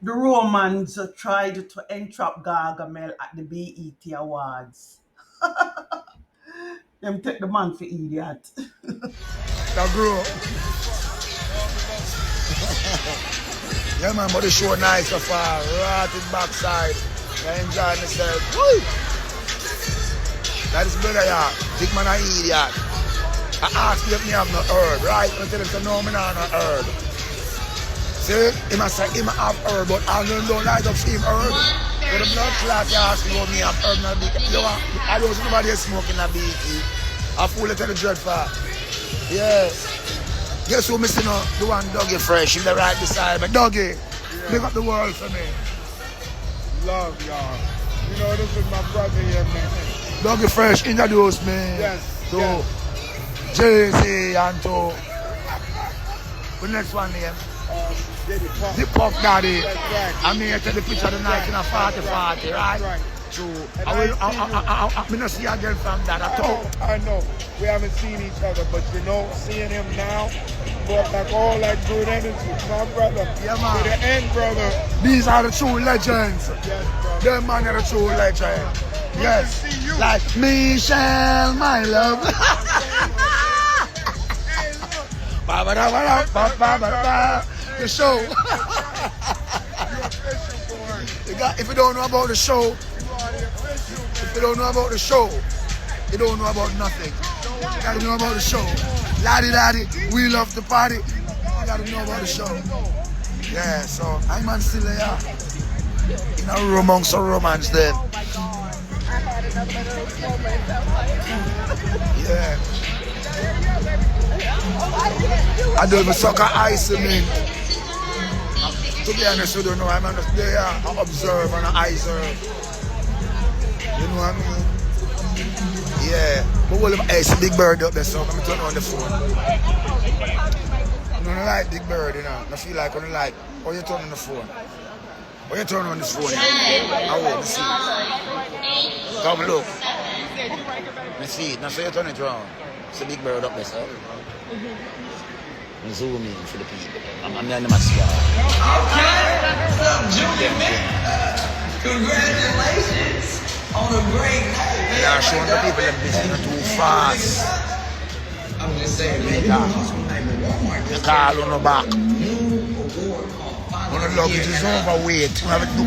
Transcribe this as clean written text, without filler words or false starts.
The Romans tried to entrap Gargamel at the BET Awards. Them take the man for idiot. That grew. Yeah, man, but the show nice so far. Rotted backside. I enjoy myself. Woo! That is better, yeah. Big man, I idiot. I asked you if me have no herb, right? I tell him to no, me not no herb. See? He must say he have herb, but I don't like to see him herb. But the blood clot, you ask me about me have herb, not big. You know, I don't see nobody smoking a BT. I fool it to the dread for. Yeah. Guess who missing out? The one Dougie Fresh in the right beside me. Dougie, big up the world for me. Love y'all. You know, this is my brother here, man. Dougie Fresh introduced me to Jay-Z and to the next one name. The Puff Daddy. That's right. I'm here to the picture of the night in a 40-40, right? That's right. True. I will not see again from that at all. I know. We haven't seen each other, but you know, seeing him now, brought back all that good energy. My brother. Yeah, man. To the end, brother. These are the true legends. Yes, brother. Them man are the true legends. Yes. Like Michelle, my love. The show. If you don't know about the show, if you don't know about the show, you don't know about nothing. You gotta know about the show. Laddie, laddie, we love the party. You gotta know about the show. Yeah, so I'm on still there. In a room amongst some romance then. Yeah. I do the soccer ice, man. To be honest, you don't know, I'm just there, I observe and I observe. You know what I mean? Yeah. But what if it's a big bird up there, so I'm going to turn on the phone. I don't like big bird, you know. I feel like I don't like, oh, you turn on the phone. Oh, you turn on this phone. I want to see it. Come look. I see it. Now, so you turn it around. It's a big bird up there, so. Zoom in for the people. I'm in the mascara. Okay, what's up, Junior man? Congratulations on a great night. They are showing the people that this is too fast. I'm just saying, man, the car on the back. When the luggage is overweight,